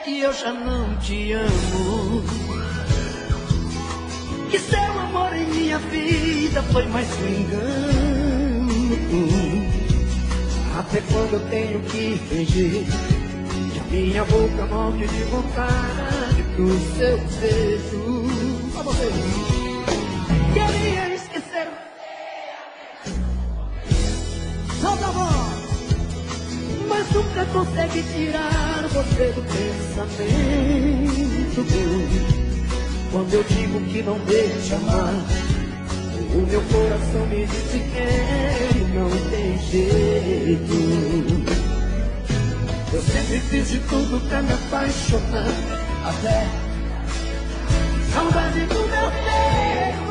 que eu já não te amo, que seu amor em minha vida foi mais um engano. Até quando eu tenho que fingir que a minha boca morre de vontade do seu beijo. Só você. Queria esquecer solta a voz, mas nunca consegue tirar você do pensamento. Quando eu digo que não devo te amar, o meu coração me diz que não tem jeito. Eu sempre fiz de tudo pra me apaixonar, até saudade do meu tempo.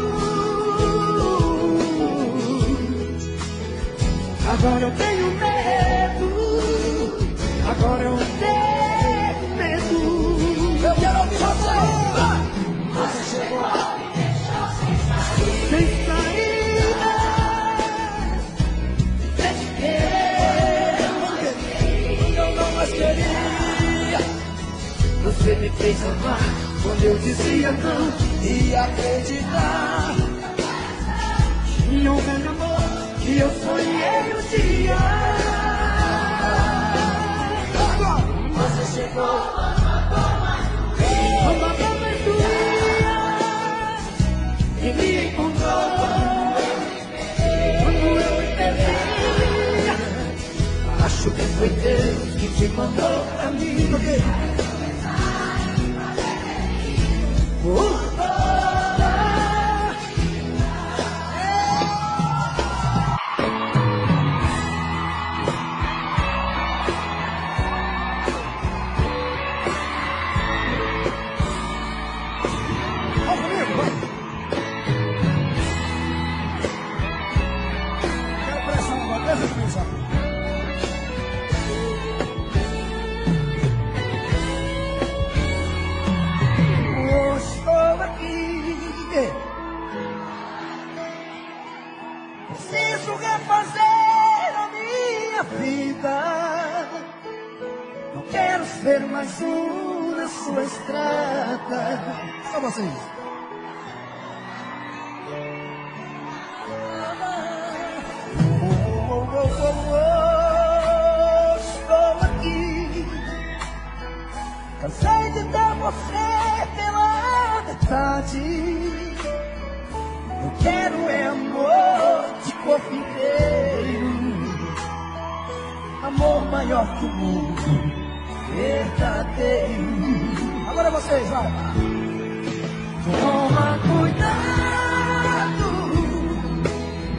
Agora eu tenho medo, agora eu tenho medo. Eu quero ouvir você. Você chegou a me deixar sem saída, sem querer. Eu não mais queria. Você me fez amar quando eu dizia não e acreditar. Tinha um grande amor que eu sonhei um dia. Você chegou e me encontrou quando eu me perdi. Acho que foi Deus que te mandou pra mim. Estou aqui, preciso refazer a minha vida. Não quero ser mais um na sua estrada. Só vocês. Estou aqui, cansei de ter você pela metade. Eu quero é amor de corpo inteiro, amor maior que o mundo, verdadeiro. Agora vocês, vai. Toma cuidado,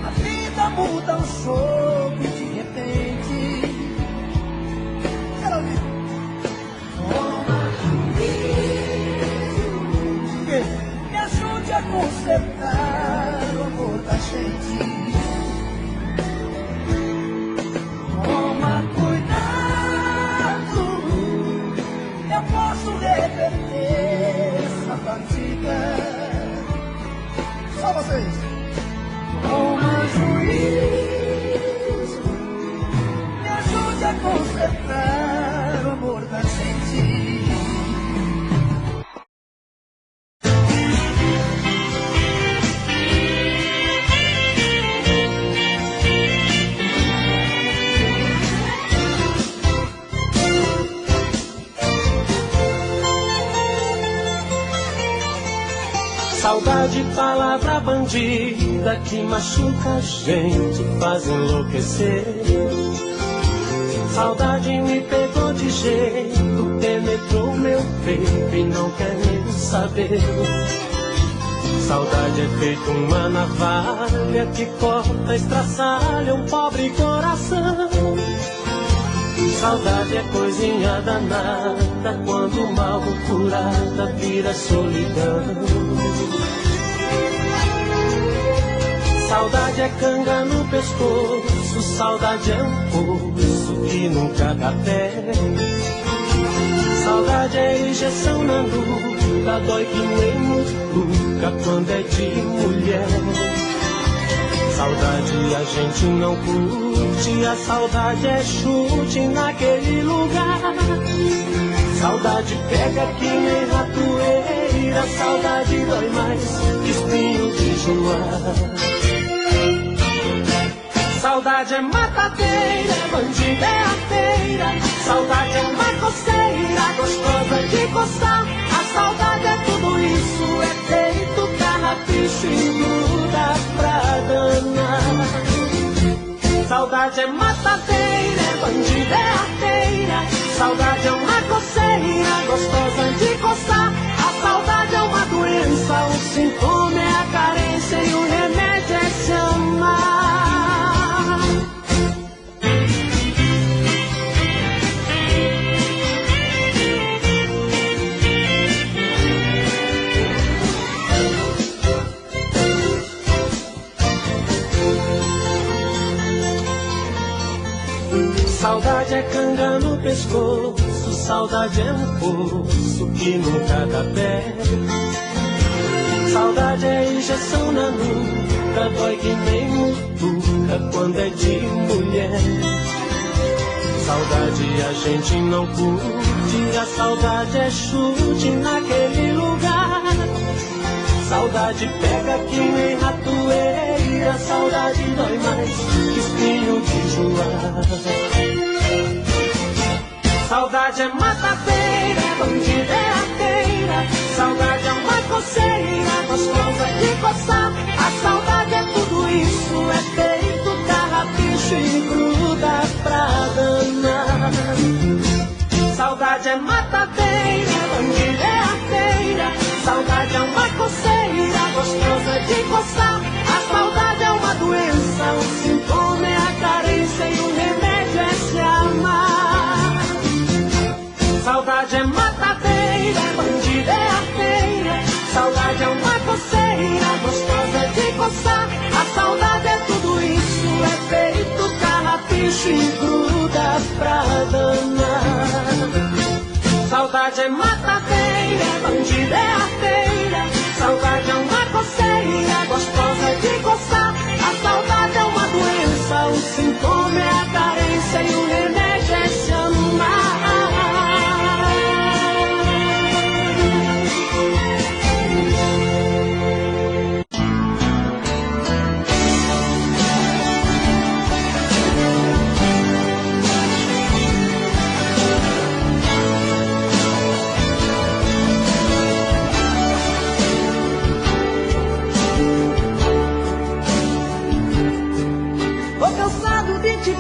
a vida muda um jogo de repente. Quero ouvir. Toma juízo, me ajude a consertar o amor da gente. Toma cuidado, eu posso reverter essa partida. Só vocês. Toma juízo, me ajude a consertar o amor da gente. Saudade, palavra bandida que machuca a gente, faz enlouquecer. Saudade me pegou de jeito, penetrou meu peito e não quer nem saber. Saudade é feito uma navalha que corta, estraçalha um pobre coração. Saudade é coisinha danada, quando mal curada vira solidão. Saudade é canga no pescoço, saudade é um poço que nunca dá pé. Saudade é injeção na nuca, dói que nem mutuca quando é de mulher. Saudade a gente não curte, a saudade é chute naquele lugar. Saudade pega que nem ratoeira, saudade dói mais que espinho de joar. Saudade é matadeira, bandida é arteira, saudade é uma coceira, gostosa de coçar. A saudade é tudo isso, é feito carrapicho e gruda pra danar. Saudade é matadeira, é bandida é arteira, saudade é uma coceira, gostosa de coçar. A saudade é uma doença, o sintoma é a carência e o remédio é se amar. Saudade é canga no pescoço, saudade é um poço que nunca dá pé. Saudade é injeção na nuca, dói que nem mutuca quando é de mulher. Saudade a gente não curte, a saudade é chute naquele lugar. Saudade pega que nem ratoeira, saudade dói mais que espinho de joar. Saudade é matadeira, é bandida, é arteira, saudade é uma coceira, gostosa de coçar. A saudade é tudo isso, é feito carrapicho e gruda pra danar. Saudade é matadeira, é bandida, é arteira, saudade é uma coceira, gostosa de coçar. A saudade é uma doença, o sintoma é a carência e o remédio é se amar. Saudade é matadeira, é bandida, é arteira, saudade é uma coceira, gostosa de coçar. A saudade é tudo isso, é feito carrapicho e gruda pra danar. Saudade é matadeira, é bandida, é arteira, saudade é uma coceira, gostosa de coçar. A saudade é uma doença, o sintoma é a carência e o remédio é se amar.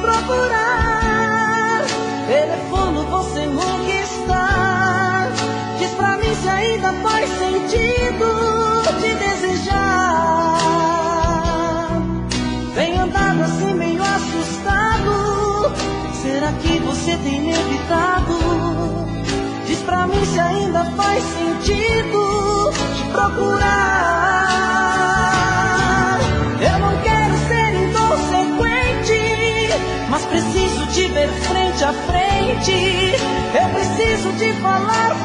Procurar, telefono você nunca está. Diz pra mim se ainda faz sentido te desejar. Tenho andado assim meio assustado, será que você tem me evitado? Diz pra mim se ainda faz sentido te procurar. Eu não quero ser inconsequente, mas preciso te ver frente a frente. Eu preciso te falar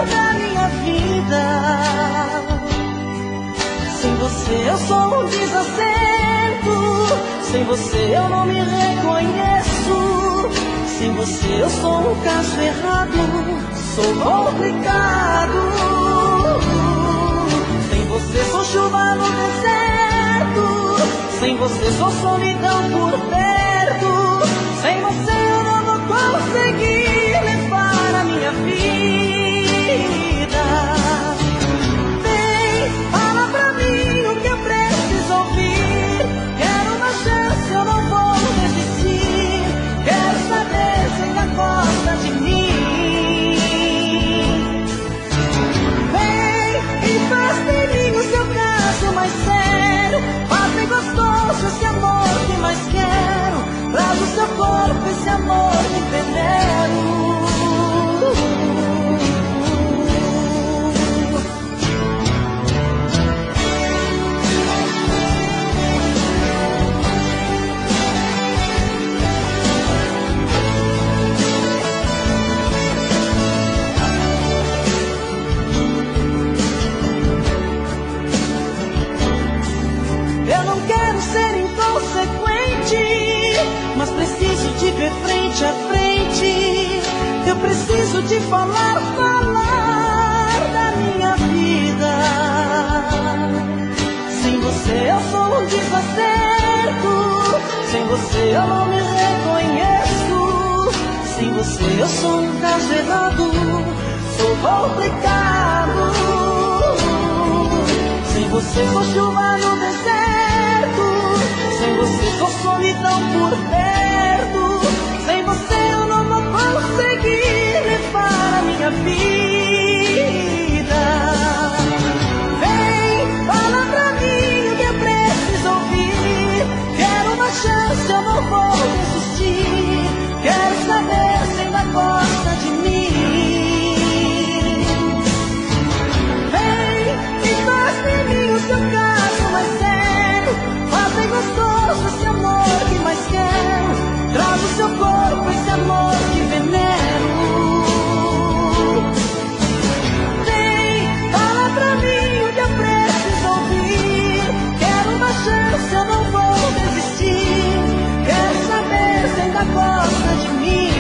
da minha vida. Sem você eu sou um desacerto, sem você eu não me reconheço. Sem você eu sou um caso errado, sou complicado. Sem você sou chuva no deserto, sem você sou solidão por perto. Sem você eu não vou conseguir levar a minha vida. Vem, fala pra mim o que eu preciso ouvir. Quero uma chance, eu não vou desistir. Quero saber se ainda gosta de mim. Vem e faz de mim o seu caso mais sério. Faz bem gostoso esse amor que mais quero. Traz o seu corpo, esse amor que venero. mas preciso te ver frente a frente. Eu preciso te falar da minha vida. Sem você eu sou um desacerto, sem você eu não me reconheço. Sem você eu sou um caso errado, sou complicado. Sem você sou chuva no deserto, sem você sou solidão por perto. Sem você eu não vou conseguir levar a minha vida. Vem, fala pra mim o que eu preciso ouvir. Quero uma chance, eu não vou desistir. Quero saber se ainda gosta de mim. Vem e faz de mim o seu caso mais sério. Faz bem gostoso esse amor que mais quero. Traz o seu corpo esse amor que venero. Vem, fala pra mim o que eu preciso ouvir. Quero uma chance, eu não vou desistir. Quero saber se ainda gosta de mim.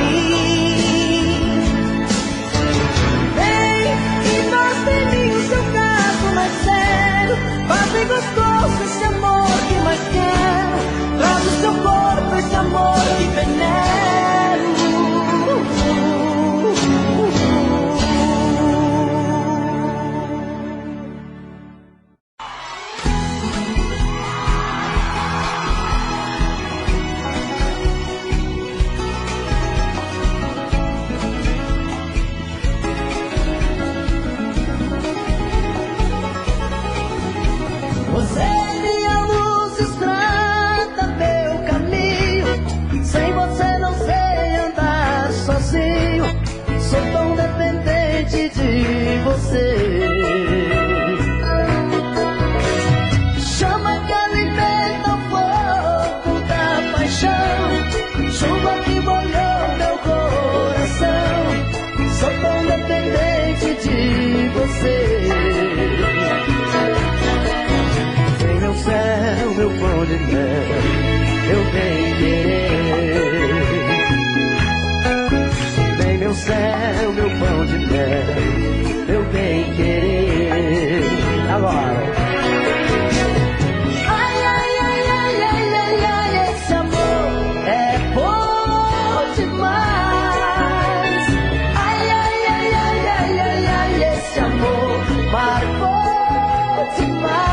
Vem e faz de mim o seu caso mais sério. Faz bem gostoso esse amor que mais quero. Traz o seu corpo esse amor que venero. Você é minha luz, estrada, meu caminho. Sem você não sei andar sozinho. Sou tão dependente de você. Chama que alimenta o fogo da paixão. Chuva que molhou meu coração. Sou tão dependente de você. Meu céu, meu pão de mel, meu bem querer. Vem meu céu, meu pão de mel, meu bem querer. Agora. Ai, ai, ai, ai, ai, ai, ai, esse amor é bom demais. Ai, ai, ai, ai, ai, ai, ai, esse amor marcou demais.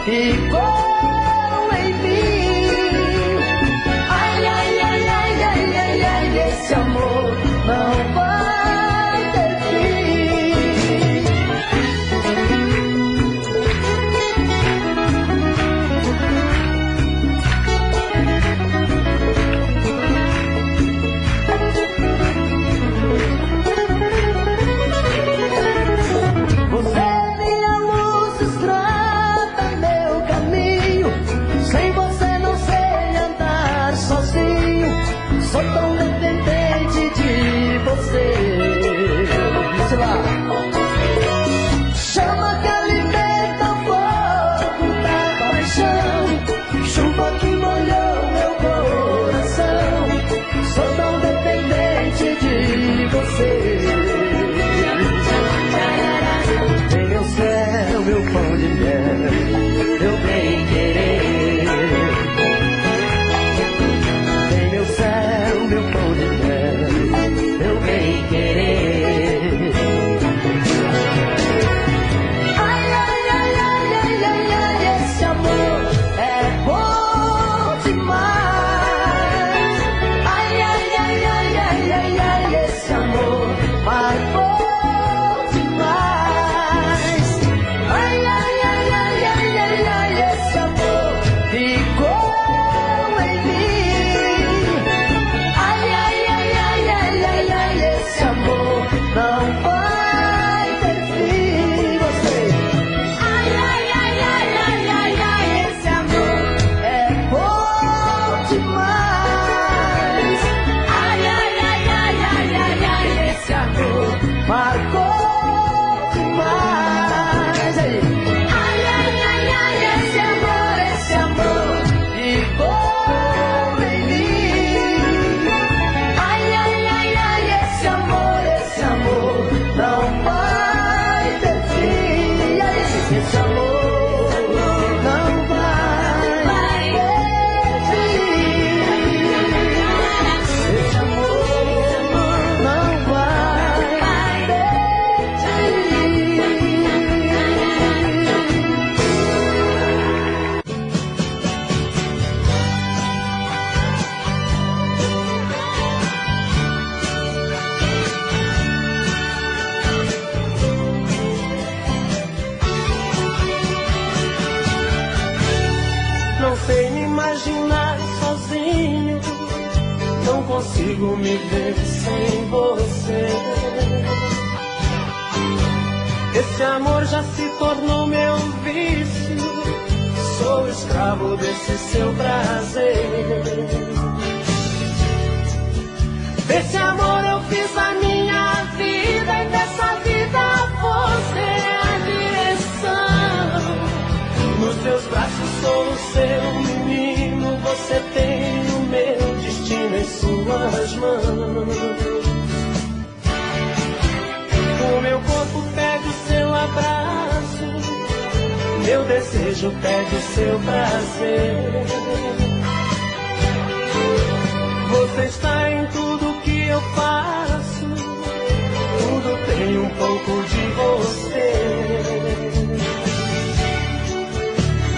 Ficou em mim. Ai, ai, ai, ai, ai, ai, ai, esse amor não vai ter fim. Você é minha luz, estrada, meu caminho. Não sei me imaginar sozinho, não consigo me ver sem você. Esse amor já se tornou meu vício, sou escravo desse seu prazer. Desse amor eu fiz a minha vida e dessa vida você é a direção. Nos teus braços sou o seu menino, você tem o meu destino em suas mãos. O meu corpo pede o seu abraço, meu desejo pede o seu prazer. Você está em tudo que eu faço, tudo tem um pouco de você.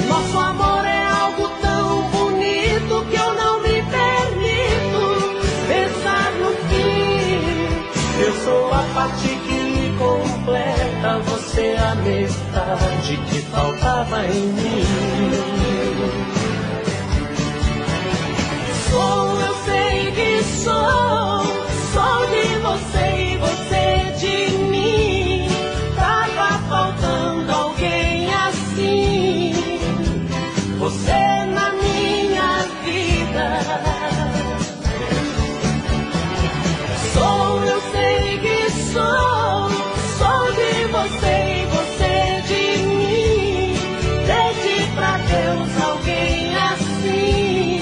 Nosso amor é algo tão bonito que eu não me permito pensar no fim. Eu sou a parte que lhe completa, você é a metade que faltava em mim. Eu sei que sou de você e você de mim. Tava faltando alguém assim, você na minha vida. Eu sei que sou de você e você de mim. Pedi pra Deus alguém assim,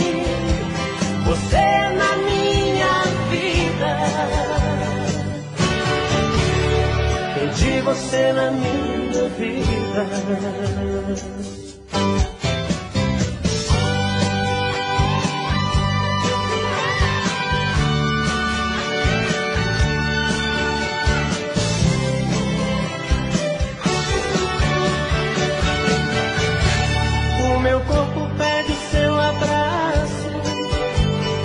você na minha vida. Pedi você na minha vida. O meu corpo pede o seu abraço,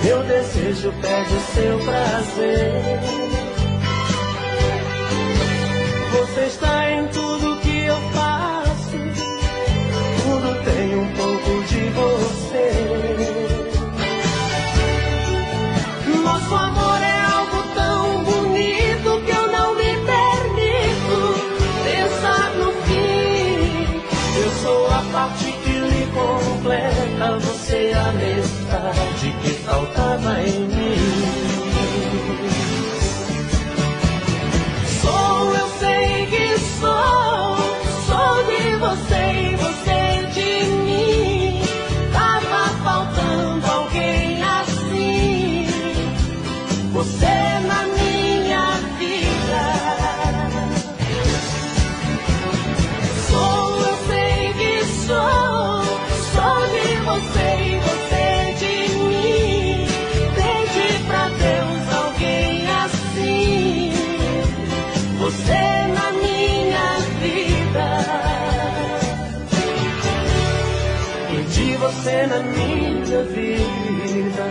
meu desejo pede o seu prazer. Você está em tudo que eu faço, tudo tem um pouco de você. Nosso amor é algo tão bonito que eu não me permito pensar no fim. Eu sou a parte que lhe completa, você é a metade que faltava em mim. Eu sei que sou de você e você de mim. Tava faltando alguém assim, você na minha vida. Eu sei que sou de você e você de mim. Pedi pra Deus alguém assim, você na minha vida. Pedi você na minha vida.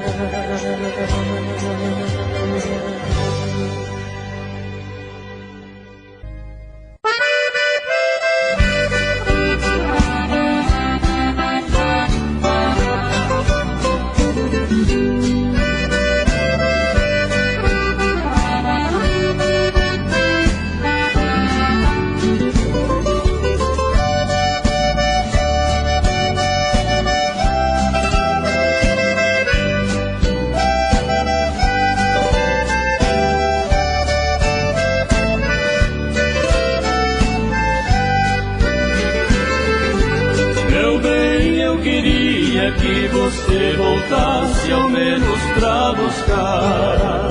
Que você voltasse ao menos pra buscar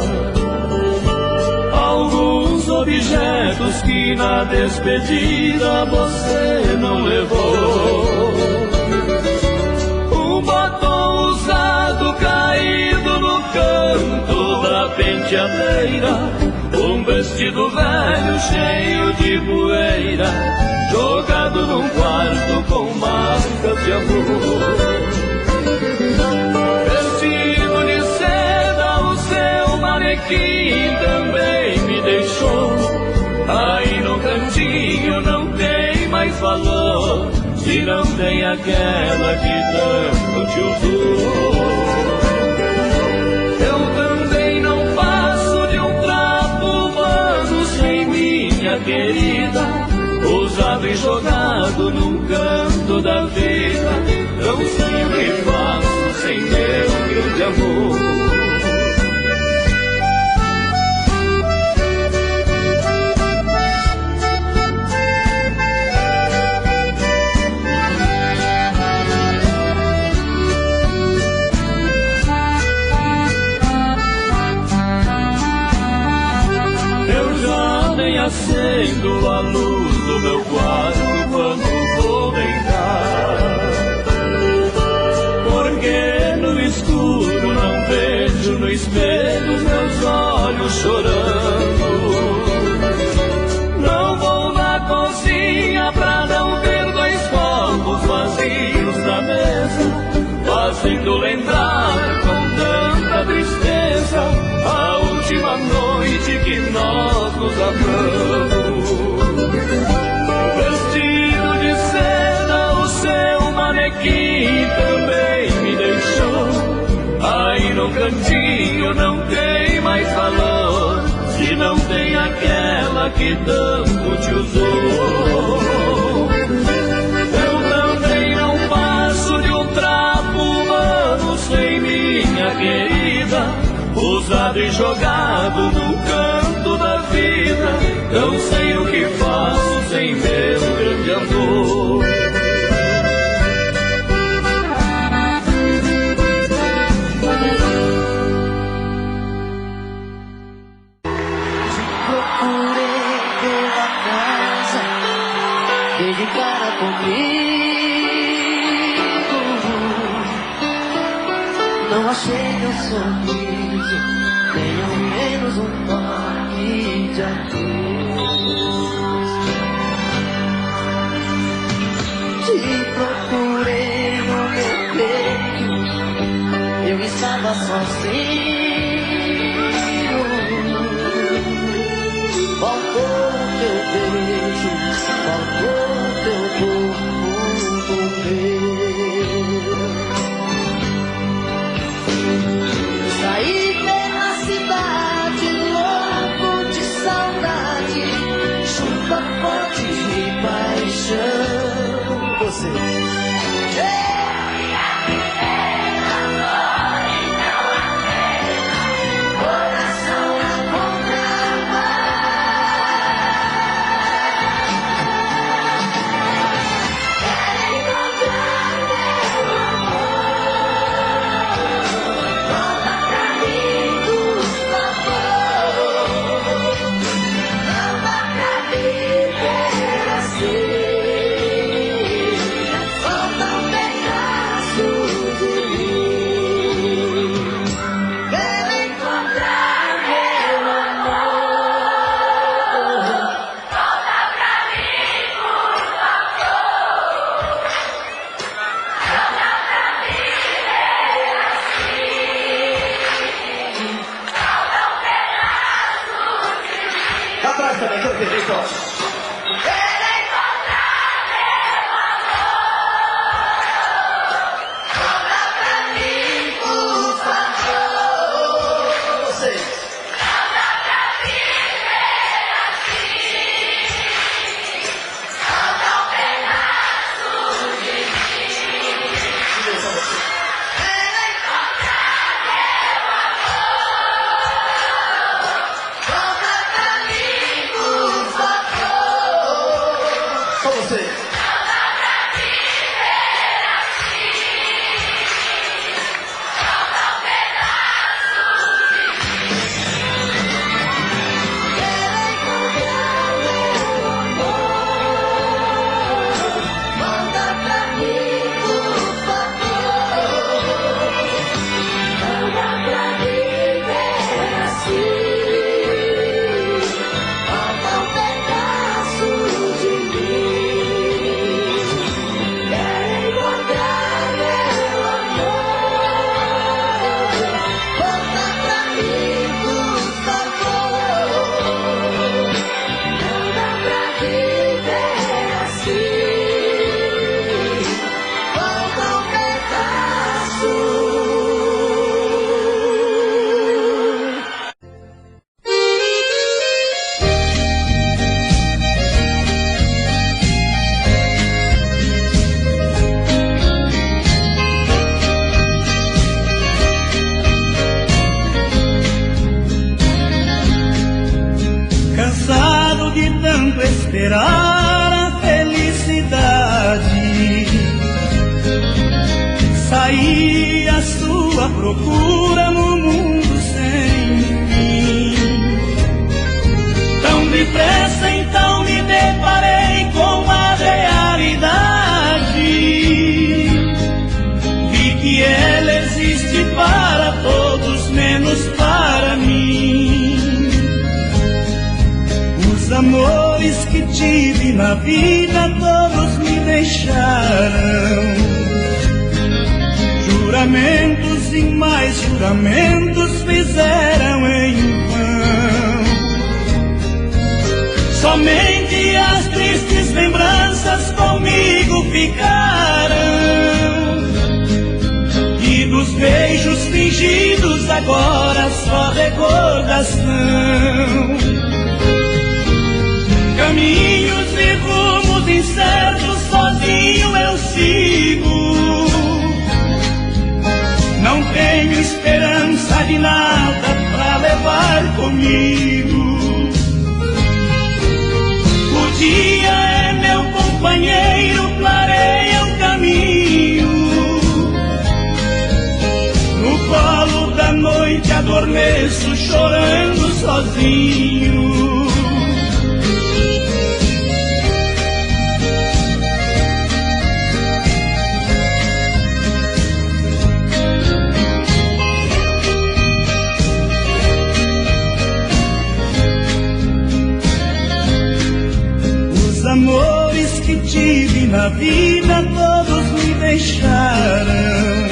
alguns objetos que na despedida você não levou. Um batom usado caído no canto da penteadeira, um vestido velho cheio de poeira, jogado num quarto com marcas de amor. Vestido de seda, o seu manequim também me deixou. Aí no cantinho não tem mais valor, se não tem aquela que tanto te usou. Eu também não passo de um trapo humano sem minha querida, usado e jogado num canto da vida. Não sei o que faço sem meu grande amor. Acendo a luz do meu quarto quando vou deitar, porque no escuro não vejo no espelho meus olhos chorando. Não vou na cozinha pra não ver dois copos vazios na mesa, fazendo lembrar com tanta tristeza a última noite que nós nos amamos. Vestido de seda, o seu manequim também me deixou. Aí no cantinho não tem mais valor, se não tem aquela que tanto te usou. Eu também não passo de um trapo humano sem minha querida, usado e jogado num canto da vida. Não sei o que faço sem meu grande amor. Te procurei pela casa, dei de cara comigo. Não achei teu sorriso, nem ao menos um toque de adeus. Te procurei no meu peito, eu estava sozinho. Faltou teu beijo, faltou teu corpo no meu. Saí pela cidade, louco de saudade, chupa forte de paixão. Você coração a contramão. saí à sua procura no mundo sem fim. Tão depressa então me deparei com a realidade. Vi que ela existe para todos, menos para mim. Os amores que tive na vida todos me deixaram. Juramentos e mais juramentos fizeram em vão. Somente as tristes lembranças comigo ficaram. E dos beijos fingidos agora só recordação. Caminhos e rumos incertos, sozinho eu sigo. Não tenho esperança de nada pra levar comigo. O dia é meu companheiro, clareia o caminho. No colo da noite adormeço, chorando sozinho. Os amores que tive na vida todos me deixaram.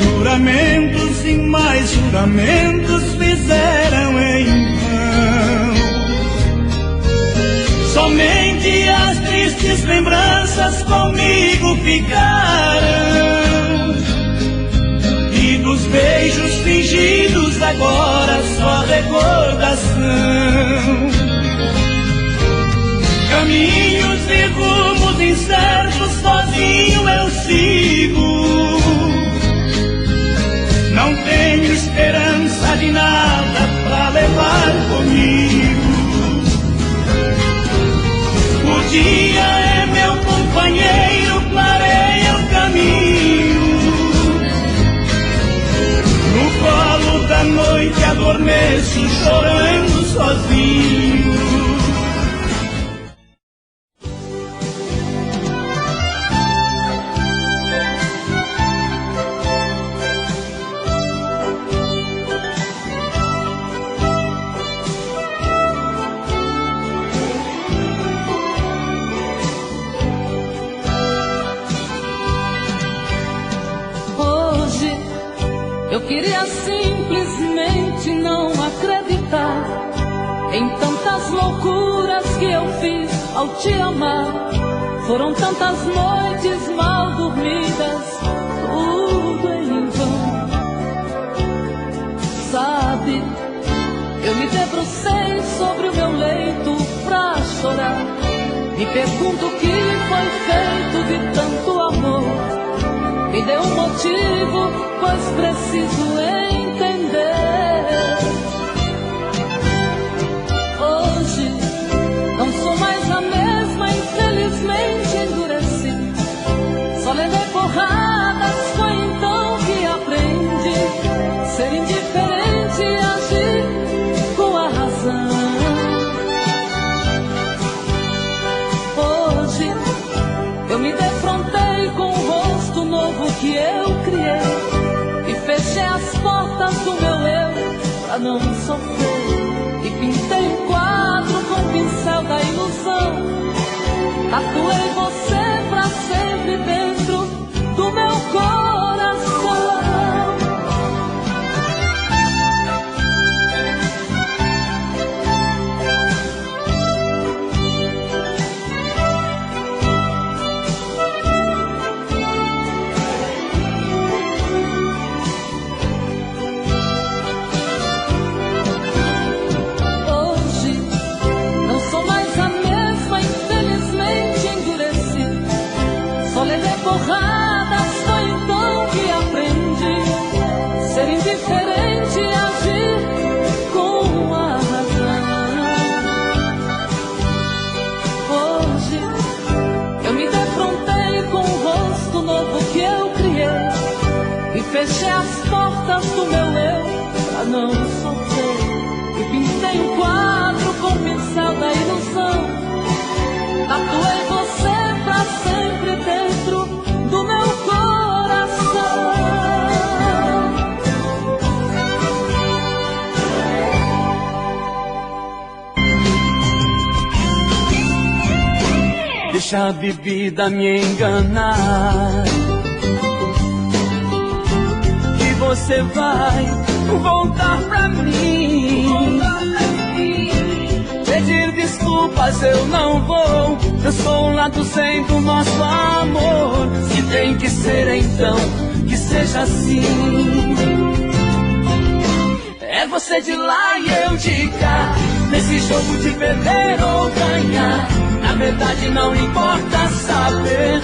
Juramentos e mais juramentos fizeram em vão. Somente as tristes lembranças comigo ficaram. E dos beijos fingidos agora só recordação. Caminhos e rumos incertos, sozinho eu sigo. Não tenho esperança de nada pra levar comigo. O dia é meu companheiro, clareia o caminho. No colo da noite adormeço, chorando sozinho. Eu queria simplesmente não acreditar em tantas loucuras que eu fiz ao te amar. Foram tantas noites mal dormidas, tudo em vão. Sabe, eu me debrucei sobre o meu leito pra chorar. Me pergunto o que foi feito de tanto amor. Me dê um motivo, pois preciso entender. Hoje não sou mais a mesma, infelizmente endureci. Só levei porradas, foi então que aprendi ser indiferente e agir com a razão. Hoje eu me defrontei com o rosto novo que eu criei e fechei as portas do meu eu pra não sofrer. E pintei um quadro com o pincel da ilusão. Tatuei você pra sempre dentro do meu coração. Porradas, foi então que aprendi ser indiferente e agir com a razão. Hoje eu me defrontei com o rosto novo que eu costas do meu eu pra não sofrer. E pintei um quadro com o pincel da ilusão. Tatuei você pra sempre dentro do meu coração. Deixa a bebida me enganar, que você vai voltar pra mim. Pedir desculpas eu não vou, eu sou um lado sem do nosso amor. Se tem que ser então, que seja assim. É você de lá e eu de cá, nesse jogo de perder ou ganhar. Na verdade não importa saber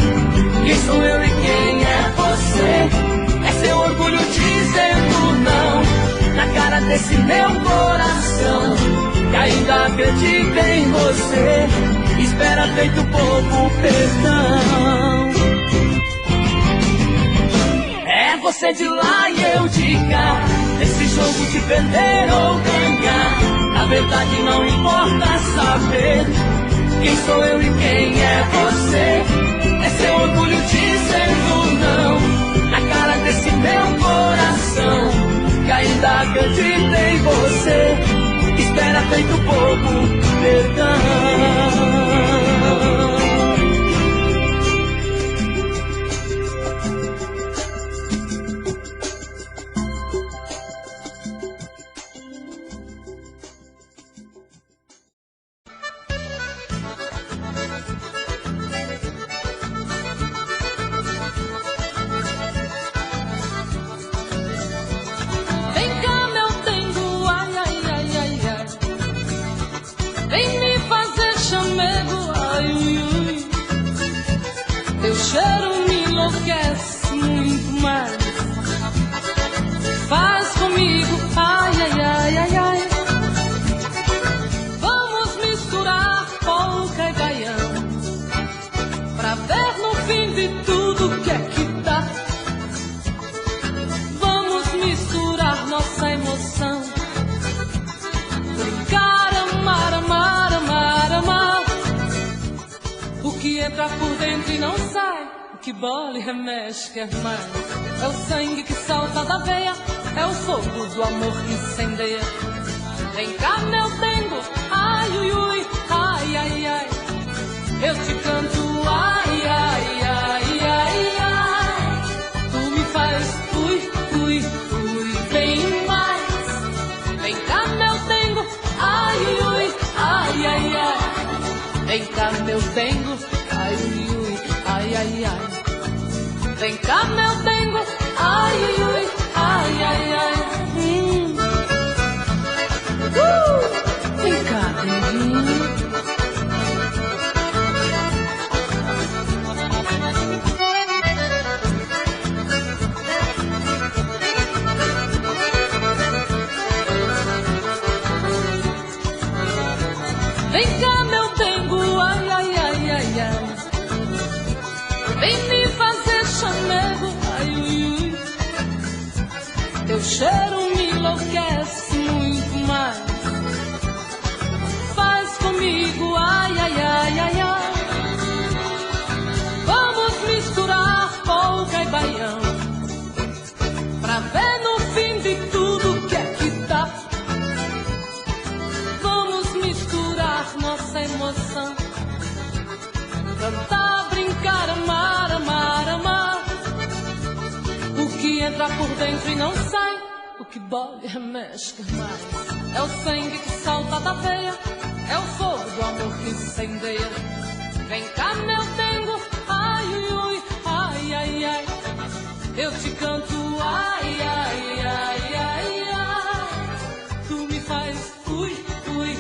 quem sou eu e quem é você. É seu orgulho dizendo não na cara desse meu coração, que ainda acredita em você, espera feito pouco perdão. É você de lá e eu de cá, nesse jogo de perder ou ganhar. Na verdade não importa saber quem sou eu e quem é você. É seu orgulho dizendo não na cara desse meu coração, que ainda acredita em você, espera feito pouco perdão. Vem me fazer chamego, ai, ui, ui. Teu cheiro me enlouquece muito mais. Faz comigo, ai, ai, ai, ai, ai. Vamos misturar polca e baião, pra ver no fim de tudo que é que dá. Vamos misturar nossa emoção, brincar, amar, amar, amar, amar. O que entra por dentro e não sai, o que bola e remexe quer mais. É o sangue que salta da veia, é o fogo do amor que incendeia. Vem cá, meu dengo, ai, ui, ui, ai, ai, ai. Eu te canto, ai, ai, ai, ai, ai. Tu me faz, ui, ui, ui, bem mais. Vem cá, meu dengo, ai, ui, ui, ai, ai, ai. Vem cá, meu dengo, ai, ui, ui, ai, ai, ai. Vem cá, meu dengo, ai, ui, ui, ai, ai, ai. Vem cá, denguinho. Vem cá, meu dengo, ai, ai, ai, ai, ai. Vem me fazer chamego, ai, ui, ui. Teu cheiro me enlouquece muito mais. Faz comigo, ai, ai, ai, ai, ai. Vamos misturar polca e baião, pra ver no fim de tudo que é que dá. Vamos misturar nossa emoção, cantar, brincar, amar, amar, amar. O que entra por dentro e não sai, o que bola e remexe quer mais. É o sangue que salta da veia, é o fogo do amor que incendeia. Vem cá, meu dengo, ai, ui, ui, ai, ai, ai. Eu te canto, ai, ai, ai, ai, ai. Tu me faz, ui, ui,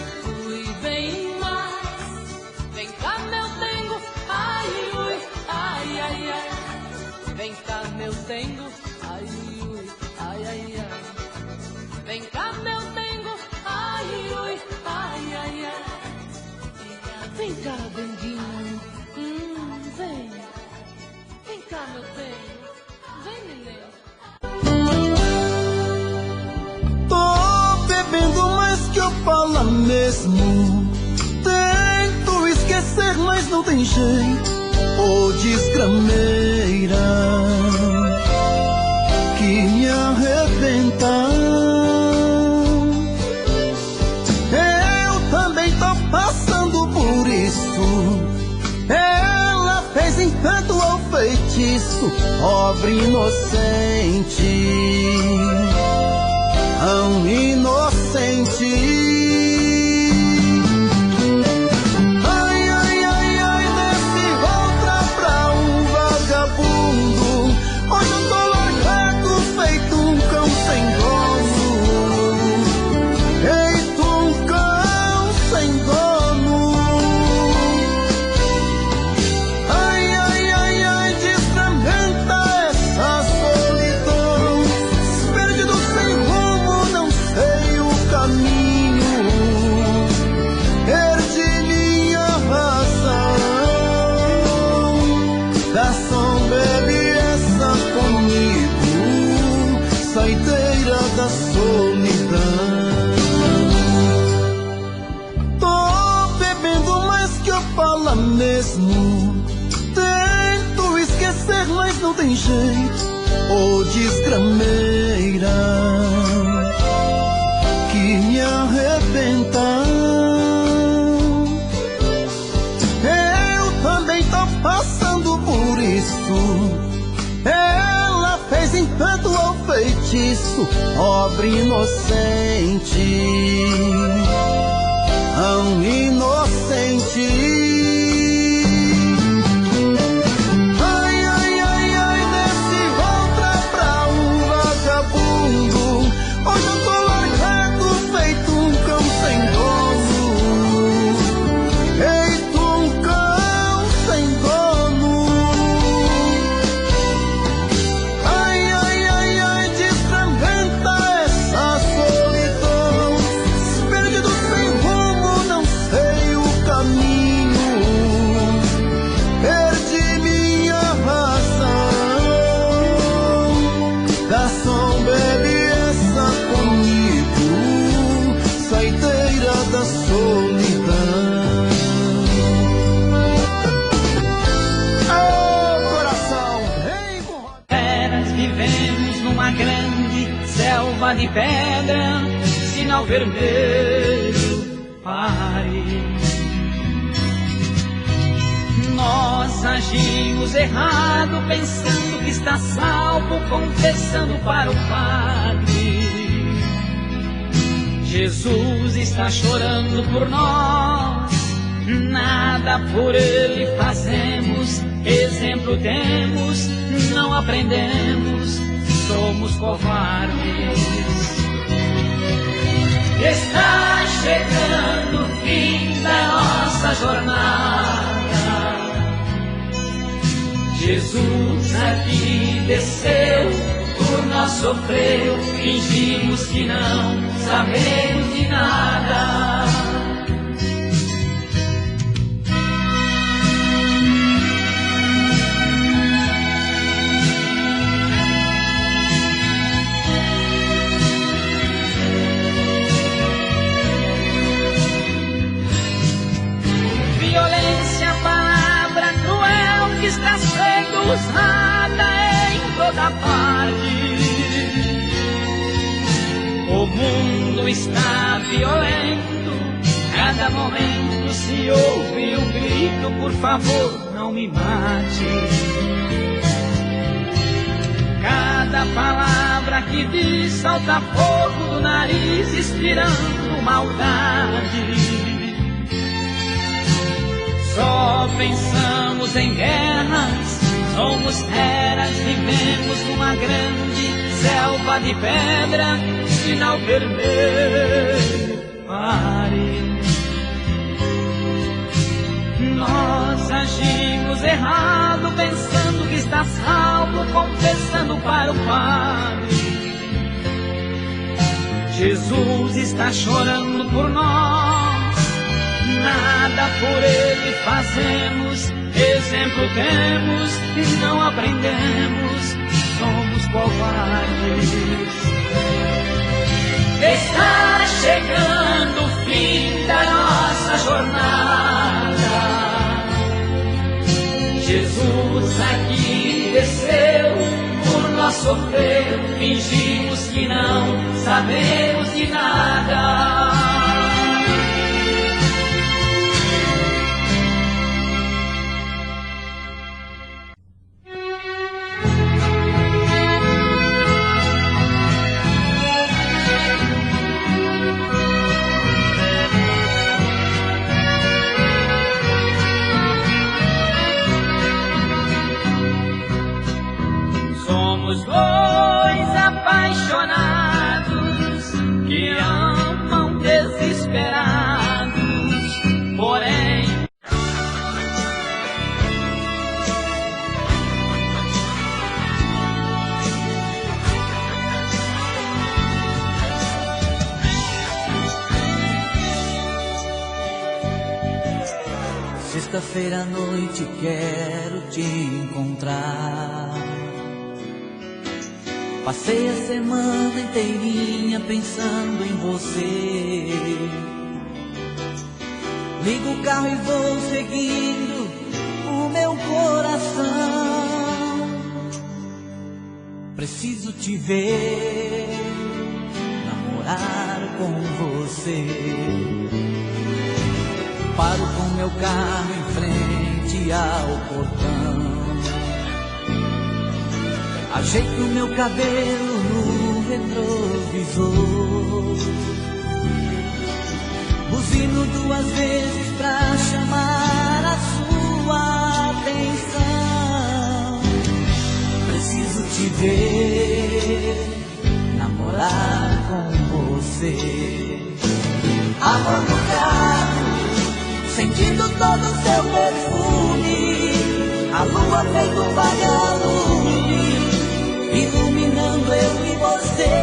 ui, bem mais. Vem cá, meu dengo, ai, ui, ai, ai, ai. Vem cá, meu dengo, ai, ui, ai, ai, ai. Vem cá, meu dengo, ai, ui, ai, ai, ai. Vem cá, denguinho, vem. Vem cá, meu dengo, vem, neném. mesmo. Tento esquecer, mas não tem jeito. Ô desgrameira que me arrebenta. Eu também tô passando por isso. Ela fez encanto ao feitiço, pobre inocente, tão inocente. Mesmo tento esquecer, mas não tem jeito. Ô desgrameira que me arrebenta. Eu também tô passando por isso. Ela fez encanto ao feitiço, pobre inocente, tão inocente. De pedra, sinal vermelho, pare. Nós agimos errado, pensando que está salvo, confessando para o Padre. Jesus está chorando por nós, nada por Ele fazemos. Exemplo temos, não aprendemos, somos covardes. Está chegando o fim da nossa jornada. Jesus aqui desceu, por nós sofreu, fingimos que não sabemos de nada. Está sendo usada em toda parte. O mundo está violento, cada momento se ouve um grito: por favor, não me mate. Cada palavra que diz salta fogo do nariz, inspirando maldade. Só pensamos em guerras, somos feras, vivemos numa grande selva de pedra, sinal vermelho, pare. Nós agimos errado, pensando que está salvo, confessando para o Padre. Jesus está chorando por nós, nada por Ele fazemos, exemplo temos, não aprendemos, somos covardes. Está chegando o fim da desceu, por nós sofreu, fingimos que não sabemos de nada. Somos dois apaixonados que amam desesperados, porém sexta-feira à noite quero te encontrar. Passei a semana inteirinha pensando em você. Ligo o carro e vou seguindo o meu coração. Preciso te ver, namorar com você. Paro com meu carro em frente ao portão. Ajeito meu cabelo no retrovisor. Buzino 2 vezes pra chamar a sua atenção. Preciso te ver, namorar com você. Amor no carro, sentindo todo o seu perfume. A lua feito um vagalume, iluminando eu e você.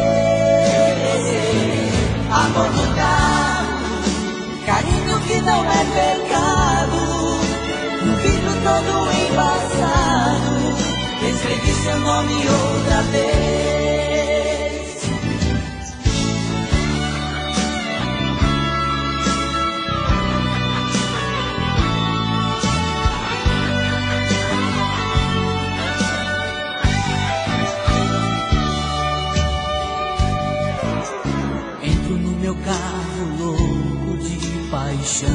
Amor no carro, carinho que não é pecado. Um vidro todo embaçado, escrevi seu nome outra vez. Meu carro louco de paixão.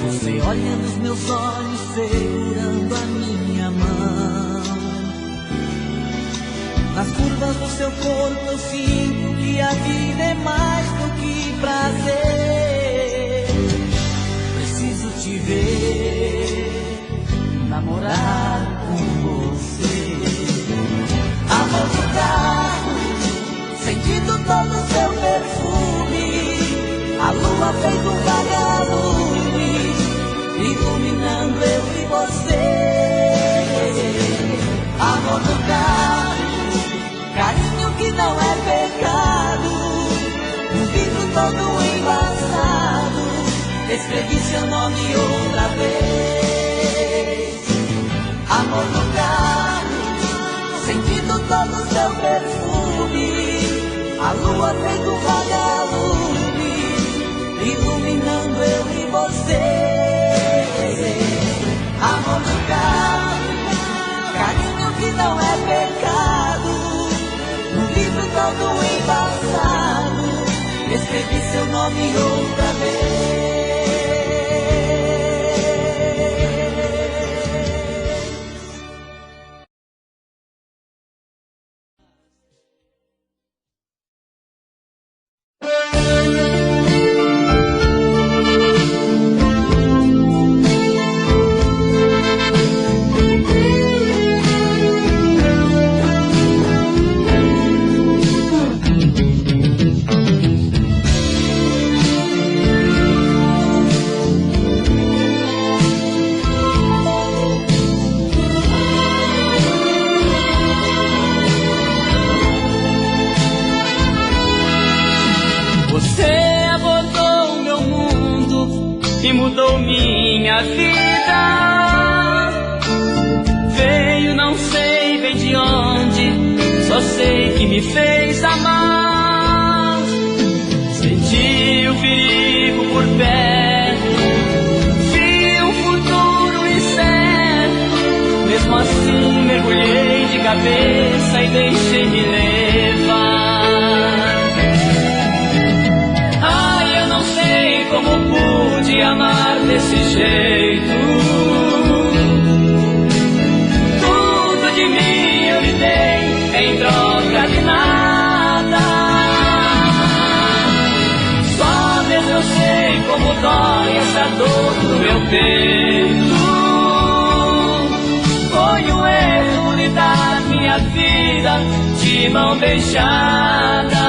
Você olha nos meus olhos segurando a minha mão. Nas curvas do seu corpo eu sinto que a vida é mais do que prazer. Preciso te ver, namorar com você. Amor do carro, sentindo todo o seu perfume. A lua feito um vagalume, iluminando eu e você. Amor no carro, carinho que não é pecado. Um vidro todo embaçado, escrevi seu nome outra vez. Amor no carro, sentindo todo o seu perfume. A lua feito um vagalume, iluminando eu e você. Amor no carro, carinho que não é pecado. Um livro todo embaçado, escrevi seu nome outra vez. e mudou minha vida. Veio, não sei bem de onde, só sei que me fez amar. Senti o perigo por perto, vi um futuro incerto, assim mergulhei de cabeça e deixei-me levar. Ai, eu não sei como pude amar desse jeito. Tudo de mim eu lhe dei em troca de nada. Só mesmo eu sei como dói essa dor no meu peito. Foi um erro lhe dar minha vida de mão beijada.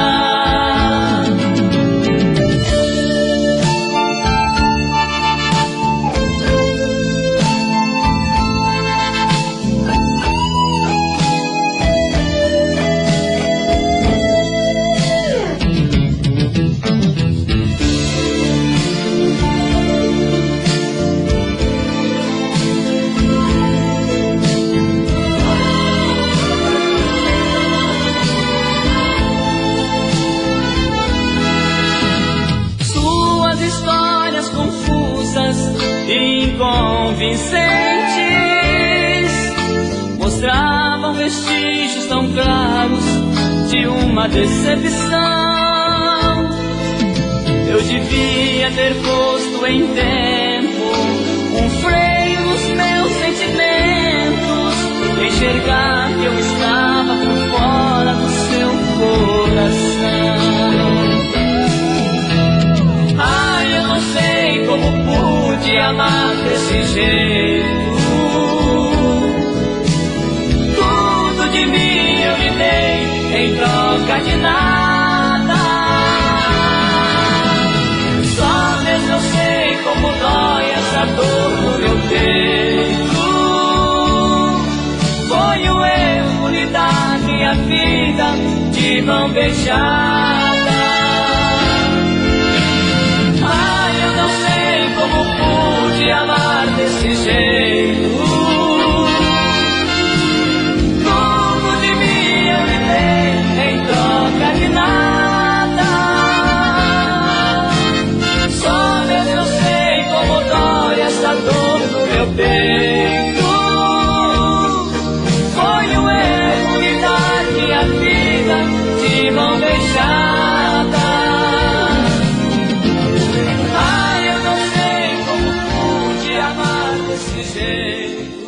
Histórias confusas e inconvincentes mostravam vestígios tão claros de uma decepção. Eu devia ter posto em tempo um freio nos meus sentimentos, enxergar que eu estava por fora do seu coração. Ai, eu não sei como pude amar desse jeito. Tudo de mim eu lhe dei em troca de nada. Só mesmo eu sei como dói essa dor no meu peito. Foi um erro lhe dar minha vida de mão beijada. Como pude amar desse jeito. Tudo de mim eu lhe dei em troca de nada. Só mesmo eu sei como dói essa dor no meu peito. Foi um erro lhe dar minha vida de mão beijada. Desse jeito.